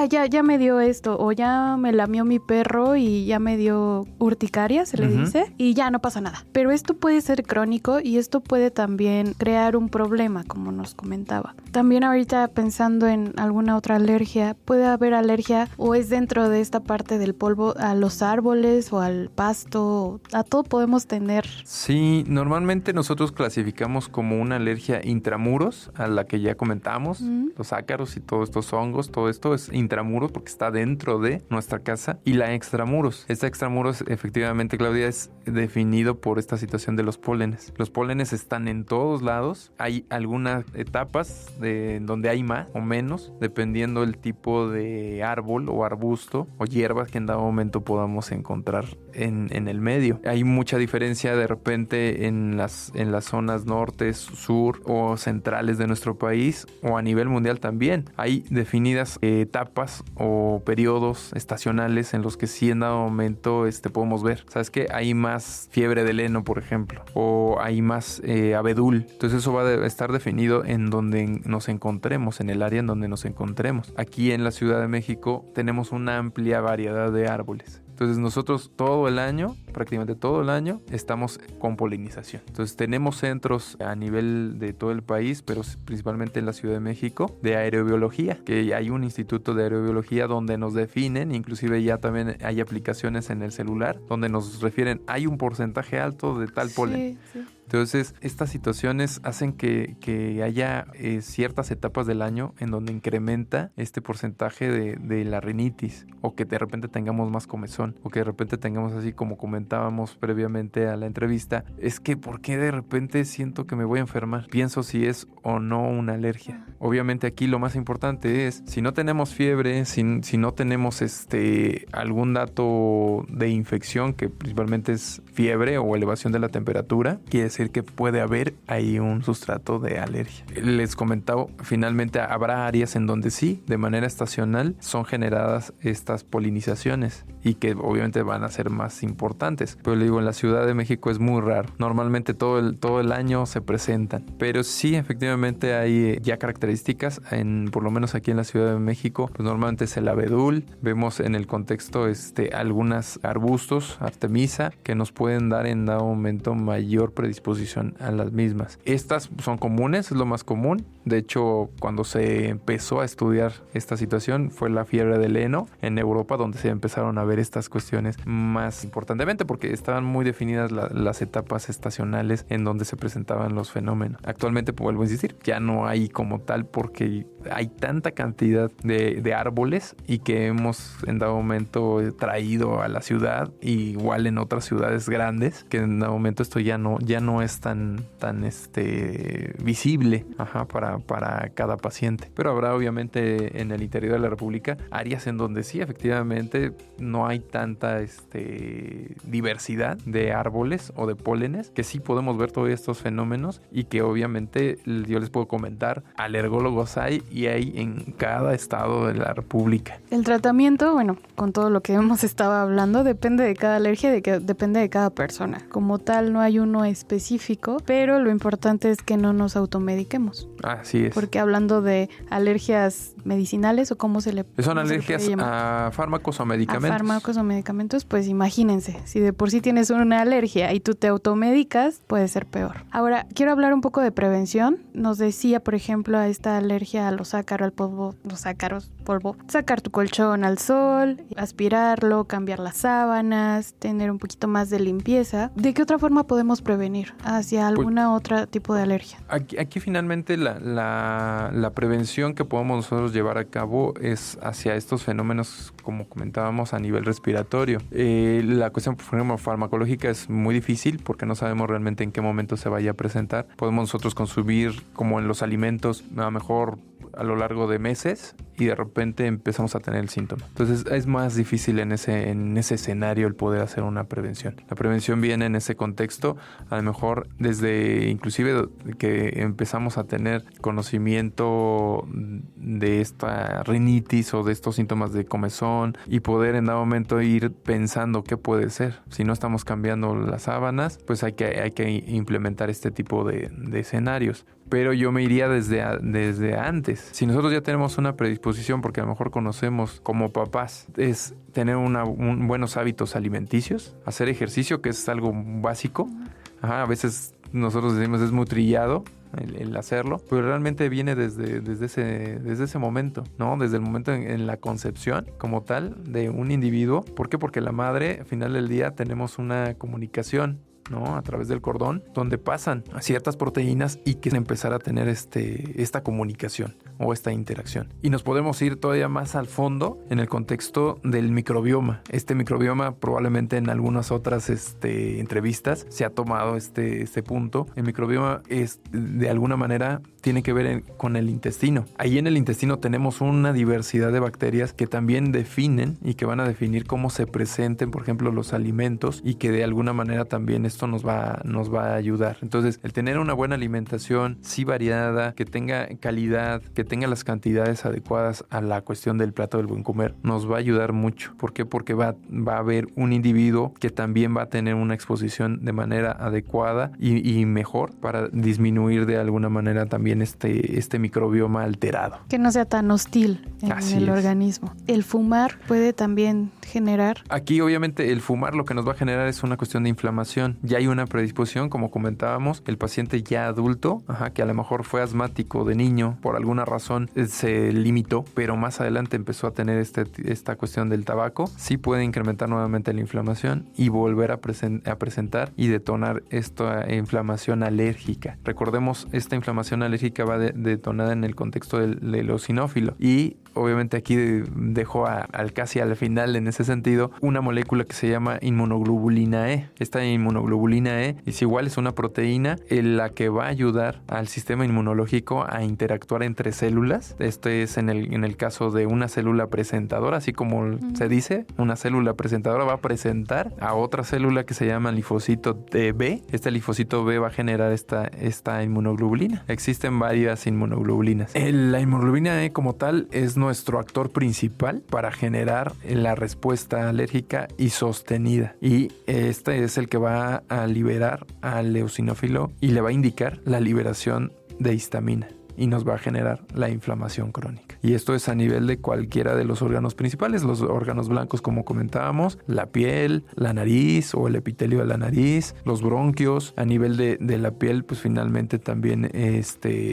Ya me dio esto, o ya me lamió mi perro y ya me dio urticaria, se le dice, y ya no pasa nada. Pero esto puede ser crónico y esto puede también crear un problema, como nos comentaba. También ahorita pensando en alguna otra alergia, puede haber alergia o es dentro de esta parte del polvo a los árboles o al pasto, a todo podemos tener. Sí, normalmente nosotros clasificamos como una alergia intramuros, a la que ya comentamos, los ácaros y todos estos hongos, todo esto es intramuros porque está dentro de nuestra casa, y la extramuros. Esta extramuros, efectivamente, Claudia, es definido por esta situación de los pólenes. Los pólenes están en todos lados, hay algunas etapas en donde hay más o menos, dependiendo del tipo de árbol o arbusto o hierbas que en dado momento podamos encontrar en el medio. Hay mucha diferencia de repente en las zonas norte, sur o centrales de nuestro país, o a nivel mundial también. Hay definidas etapas o periodos estacionales en los que sí en dado momento podemos ver. ¿Sabes qué? Hay más fiebre del heno, por ejemplo, o hay más abedul. Entonces eso va a estar definido en donde nos encontremos, en el área en donde nos encontremos. Aquí en la Ciudad de México tenemos una amplia variedad de árboles. Entonces nosotros todo el año, prácticamente todo el año, estamos con polinización. Entonces tenemos centros a nivel de todo el país, pero principalmente en la Ciudad de México, de aerobiología, que hay un instituto de aerobiología donde nos definen, inclusive ya también hay aplicaciones en el celular, donde nos refieren, hay un porcentaje alto de tal polen. Sí. Entonces, estas situaciones hacen que haya ciertas etapas del año en donde incrementa este porcentaje de la rinitis, o que de repente tengamos más comezón, o que de repente tengamos, así como comentábamos previamente a la entrevista, es que ¿por qué de repente siento que me voy a enfermar? Pienso si es o no una alergia. Obviamente aquí lo más importante es, si no tenemos fiebre, si no tenemos algún dato de infección, que principalmente es fiebre o elevación de la temperatura, quiere decir que puede haber ahí un sustrato de alergia. Les comentaba, finalmente habrá áreas en donde sí, de manera estacional, son generadas estas polinizaciones y que obviamente van a ser más importantes. Pero le digo, en la Ciudad de México es muy raro. Normalmente todo el año se presentan. Pero sí, efectivamente hay ya características, por lo menos aquí en la Ciudad de México, pues normalmente es el abedul. Vemos en el contexto algunos arbustos, artemisa, que nos pueden dar en dado momento mayor predisposición a las mismas. Estas son comunes, es lo más común. De hecho, cuando se empezó a estudiar esta situación fue la fiebre del heno en Europa, donde se empezaron a ver estas cuestiones más importantemente, porque estaban muy definidas las etapas estacionales en donde se presentaban los fenómenos. Actualmente, vuelvo a insistir, ya no hay como tal, porque hay tanta cantidad de árboles y que hemos en dado momento traído a la ciudad, igual en otras ciudades grandes, que en dado momento esto ya no es tan visible para cada paciente. Pero habrá obviamente en el interior de la República áreas en donde sí, efectivamente, no hay tanta diversidad de árboles o de pólenes, que sí podemos ver todos estos fenómenos, y que obviamente yo les puedo comentar, alergólogos hay, y hay en cada estado de la República. El tratamiento, bueno, con todo lo que hemos estado hablando, depende de cada alergia, depende de cada persona. Como tal, no hay uno específico, pero lo importante es que no nos automediquemos. Así es. Porque hablando de alergias medicinales, o cómo se le son alergias a fármacos o medicamentos. A fármacos o medicamentos, pues imagínense, si de por sí tienes una alergia y tú te automedicas, puede ser peor. Ahora, quiero hablar un poco de prevención. Nos decía, por ejemplo, a esta alergia a los ácaros, al polvo, sacar tu colchón al sol, aspirarlo, cambiar las sábanas, tener un poquito más de limpieza. ¿De qué otra forma podemos prevenir hacia alguna otra tipo de alergia? Aquí finalmente la prevención que podemos nosotros llevar a cabo es hacia estos fenómenos, como comentábamos, a nivel respiratorio. La cuestión, por ejemplo, farmacológica es muy difícil porque no sabemos realmente en qué momento se vaya a presentar. Podemos nosotros consumir, como en los alimentos, a lo mejor a lo largo de meses, y de repente empezamos a tener el síntoma. Entonces es más difícil en ese escenario el poder hacer una prevención. La prevención viene en ese contexto, a lo mejor desde inclusive que empezamos a tener conocimiento de esta rinitis o de estos síntomas de comezón y poder en dado momento ir pensando qué puede ser. Si no estamos cambiando las sábanas, pues hay que implementar este tipo de escenarios. Pero yo me iría desde antes. Si nosotros ya tenemos una predisposición, porque a lo mejor conocemos como papás, es tener buenos hábitos alimenticios, hacer ejercicio, que es algo básico. A veces nosotros decimos es muy trillado el hacerlo, pero realmente viene desde ese momento, ¿no? Desde el momento en la concepción como tal de un individuo. ¿Por qué? Porque la madre, al final del día, tenemos una comunicación, ¿no? A través del cordón, donde pasan ciertas proteínas y que empezar a tener esta comunicación o esta interacción. Y nos podemos ir todavía más al fondo en el contexto del microbioma. Este microbioma probablemente en algunas otras entrevistas se ha tomado este punto. El microbioma es, de alguna manera, tiene que ver con el intestino. Ahí en el intestino tenemos una diversidad de bacterias que también definen y que van a definir cómo se presenten, por ejemplo, los alimentos, y que de alguna manera también esto nos va a ayudar. Entonces, el tener una buena alimentación, sí variada, que tenga calidad, que tenga las cantidades adecuadas a la cuestión del plato del buen comer, nos va a ayudar mucho. ¿Por qué? Porque va a haber un individuo que también va a tener una exposición de manera adecuada y mejor para disminuir de alguna manera también este microbioma alterado. Que no sea tan hostil en el organismo. El fumar puede también generar... Aquí obviamente el fumar lo que nos va a generar es una cuestión de inflamación. Ya hay una predisposición, como comentábamos, el paciente ya adulto, que a lo mejor fue asmático de niño, por alguna razón se limitó, pero más adelante empezó a tener esta cuestión del tabaco, sí puede incrementar nuevamente la inflamación y volver a presentar y detonar esta inflamación alérgica. Recordemos, esta inflamación alérgica va detonada en el contexto del eosinófilo, y obviamente aquí dejo casi al final en ese sentido una molécula que se llama inmunoglobulina E. Esta inmunoglobulina E es una proteína en la que va a ayudar al sistema inmunológico a interactuar entre células. Este es en el caso de una célula presentadora, así como se dice, una célula presentadora va a presentar a otra célula que se llama linfocito B. Este linfocito B va a generar esta inmunoglobulina. Existen varias inmunoglobulinas. La inmunoglobulina E como tal es nuestro actor principal para generar la respuesta alérgica y sostenida. Y este es el que va a liberar al eosinófilo y le va a indicar la liberación de histamina, y nos va a generar la inflamación crónica. Y esto es a nivel de cualquiera de los órganos principales, los órganos blancos como comentábamos, la piel, la nariz o el epitelio de la nariz, los bronquios. A nivel de la piel, pues finalmente también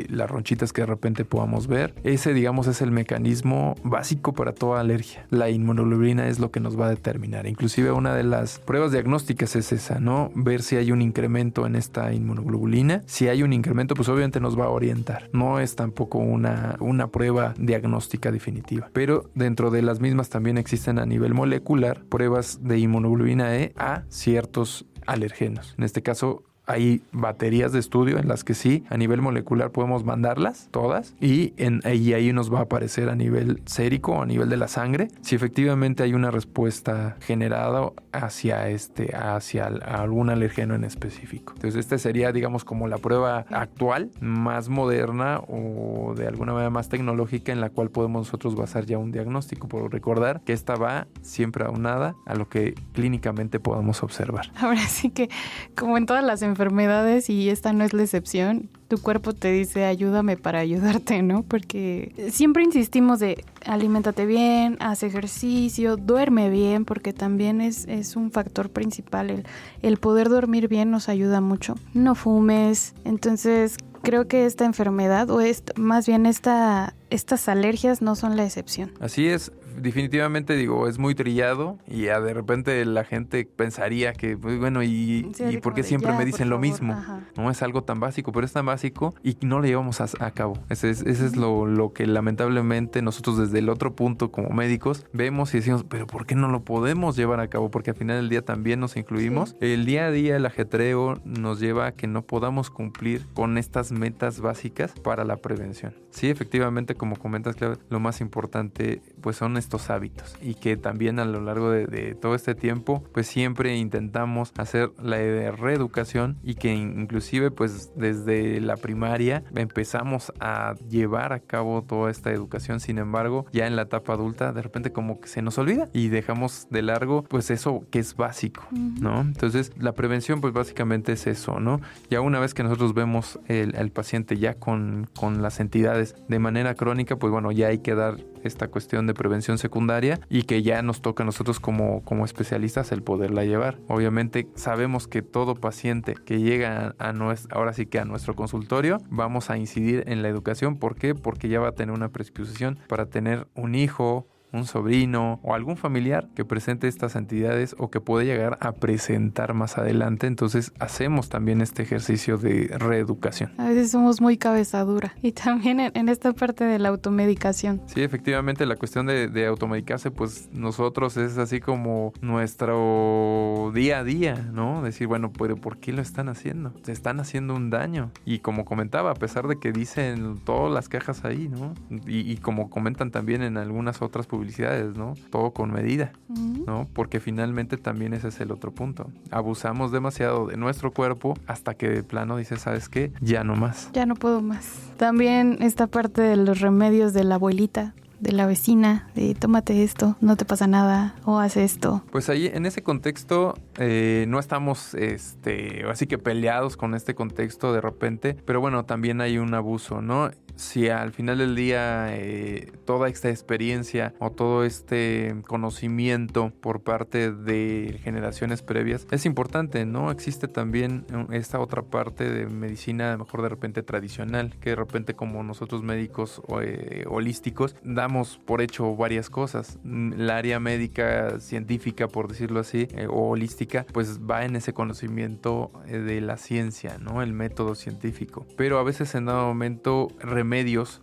las ronchitas que de repente podamos ver. Ese, digamos, es el mecanismo básico para toda alergia. La inmunoglobulina es lo que nos va a determinar. Inclusive una de las pruebas diagnósticas es esa, ¿no? Ver si hay un incremento en esta inmunoglobulina. Si hay un incremento, pues obviamente nos va a orientar. No es tampoco una prueba diagnóstica definitiva, pero dentro de las mismas también existen a nivel molecular pruebas de inmunoglobulina E a ciertos alergenos. En este caso, hay baterías de estudio en las que sí, a nivel molecular podemos mandarlas todas, y ahí nos va a aparecer a nivel sérico, a nivel de la sangre, si efectivamente hay una respuesta generada hacia algún alergeno en específico. Entonces este sería, digamos, como la prueba actual, más moderna o de alguna manera más tecnológica, en la cual podemos nosotros basar ya un diagnóstico, por recordar que esta va siempre aunada a lo que clínicamente podamos observar. Ahora sí que, como en todas las enfermedades, y esta no es la excepción, tu cuerpo te dice ayúdame para ayudarte, ¿no? Porque siempre insistimos de aliméntate bien, haz ejercicio, duerme bien, porque también es un factor principal. El poder dormir bien nos ayuda mucho. No fumes. Entonces creo que esta enfermedad, o más bien estas alergias, no son la excepción. Así es. Definitivamente, digo, es muy trillado, y de repente la gente pensaría que, pues, bueno, ¿y por qué siempre me dicen lo mismo? Ajá. No es algo tan básico, pero es tan básico y no lo llevamos a cabo. Ese es lo que lamentablemente nosotros desde el otro punto como médicos vemos y decimos, pero ¿por qué no lo podemos llevar a cabo? Porque al final del día también nos incluimos. Sí. El día a día, el ajetreo nos lleva a que no podamos cumplir con estas metas básicas para la prevención. Sí, efectivamente, finalmente, como comentas, Claudia, lo más importante pues son estos hábitos, y que también a lo largo de todo este tiempo pues siempre intentamos hacer la reeducación, y que inclusive pues desde la primaria empezamos a llevar a cabo toda esta educación. Sin embargo, ya en la etapa adulta de repente como que se nos olvida y dejamos de largo pues eso que es básico, ¿no? Entonces la prevención pues básicamente es eso, ¿no? Ya una vez que nosotros vemos el paciente ya con las entidades de manera crónica, pues bueno, ya hay que dar esta cuestión de prevención secundaria, y que ya nos toca a nosotros como especialistas el poderla llevar. Obviamente sabemos que todo paciente que llega ahora sí que a nuestro consultorio, vamos a incidir en la educación. ¿Por qué? Porque ya va a tener una predisposición para tener un hijo, un sobrino o algún familiar que presente estas entidades o que puede llegar a presentar más adelante. Entonces hacemos también este ejercicio de reeducación. A veces somos muy cabeza dura, y también en esta parte de la automedicación. Sí, efectivamente, la cuestión de automedicarse, pues nosotros es así como nuestro día a día, ¿no? Decir, bueno, pero ¿por qué lo están haciendo? Se están haciendo un daño. Y como comentaba, a pesar de que dicen todas las quejas ahí, ¿no? Y como comentan también en algunas otras publicaciones, ¿no? Todo con medida, ¿no? Porque finalmente también ese es el otro punto. Abusamos demasiado de nuestro cuerpo hasta que de plano dices, ¿sabes qué? Ya no más. Ya no puedo más. También esta parte de los remedios de la abuelita, de la vecina, de tómate esto, no te pasa nada, o haz esto. Pues ahí en ese contexto no estamos así que peleados con este contexto de repente, pero bueno, también hay un abuso, ¿no? Si al final del día toda esta experiencia o todo este conocimiento por parte de generaciones previas es importante, ¿no? Existe también esta otra parte de medicina, mejor de repente tradicional, que de repente como nosotros médicos holísticos damos por hecho varias cosas. La área médica científica, por decirlo así, o holística, pues va en ese conocimiento de la ciencia, ¿no? El método científico. Pero a veces en dado momento remedios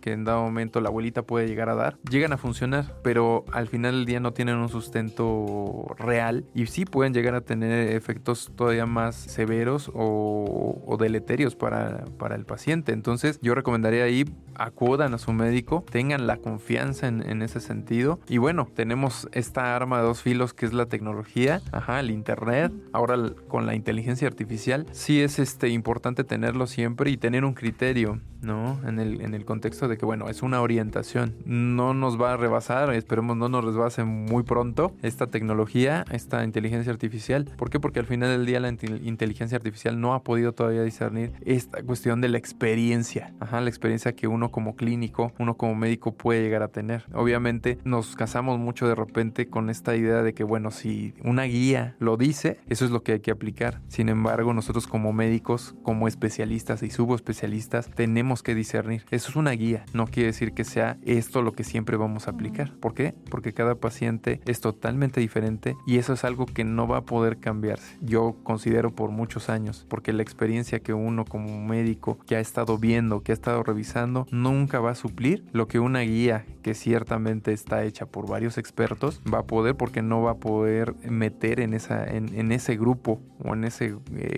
que en dado momento la abuelita puede llegar a dar, llegan a funcionar, pero al final del día no tienen un sustento real, y sí pueden llegar a tener efectos todavía más severos o deleterios para el paciente. Entonces yo recomendaría ahí, acudan a su médico, tengan la confianza en ese sentido. Y bueno, tenemos esta arma de dos filos que es la tecnología, el internet, ahora con la inteligencia artificial. Sí es importante tenerlo siempre y tener un criterio, ¿no? En el contexto de que, bueno, es una orientación. No nos va a rebasar, esperemos no nos rebase muy pronto esta tecnología, esta inteligencia artificial. ¿Por qué? Porque al final del día la inteligencia artificial no ha podido todavía discernir esta cuestión de la experiencia. La experiencia que uno como clínico, uno como médico puede llegar a tener. Obviamente nos casamos mucho de repente con esta idea de que, bueno, si una guía lo dice, eso es lo que hay que aplicar. Sin embargo, nosotros como médicos, como especialistas y subespecialistas, tenemos que discernir. Eso es una guía, no quiere decir que sea esto lo que siempre vamos a aplicar. ¿Por qué? Porque cada paciente es totalmente diferente y eso es algo que no va a poder cambiarse. Yo considero por muchos años, porque la experiencia que uno como médico que ha estado viendo, que ha estado revisando, nunca va a suplir lo que una guía que ciertamente está hecha por varios expertos va a poder, porque no va a poder meter en ese grupo o en ese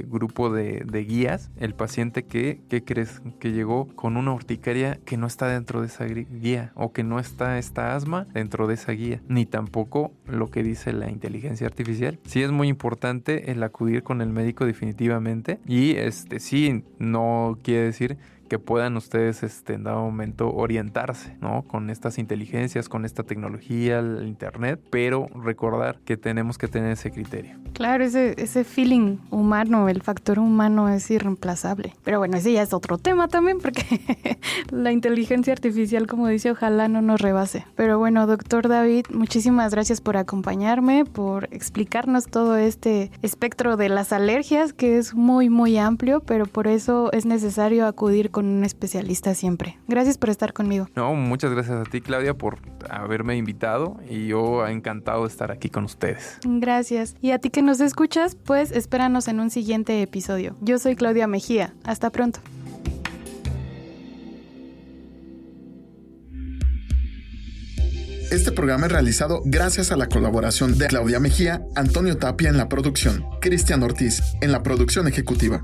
grupo de guías el paciente que crees que llegó con una urticaria que no está dentro de esa guía, o que no está esta asma dentro de esa guía, ni tampoco lo que dice la inteligencia artificial. Sí es muy importante el acudir con el médico definitivamente, y sí, no quiere decir que puedan ustedes en dado momento orientarse, ¿no? Con estas inteligencias, con esta tecnología, el internet, pero recordar que tenemos que tener ese criterio. Claro, ese feeling humano, el factor humano es irreemplazable. Pero bueno, ese ya es otro tema también, porque la inteligencia artificial, como dice, ojalá no nos rebase. Pero bueno, doctor David, muchísimas gracias por acompañarme, por explicarnos todo este espectro de las alergias, que es muy, muy amplio, pero por eso es necesario acudir con un especialista siempre. Gracias por estar conmigo. No, muchas gracias a ti, Claudia, por haberme invitado, y yo encantado de estar aquí con ustedes. Gracias. Y a ti que nos escuchas, pues espéranos en un siguiente episodio. Yo soy Claudia Mejía. Hasta pronto. Este programa es realizado gracias a la colaboración de Claudia Mejía, Antonio Tapia en la producción, Cristian Ortiz en la producción ejecutiva.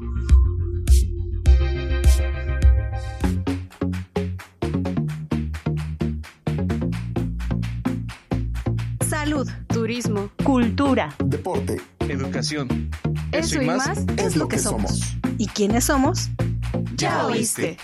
cultura, deporte, educación. Eso y más es lo que somos. ¿Y quiénes somos? Ya oíste.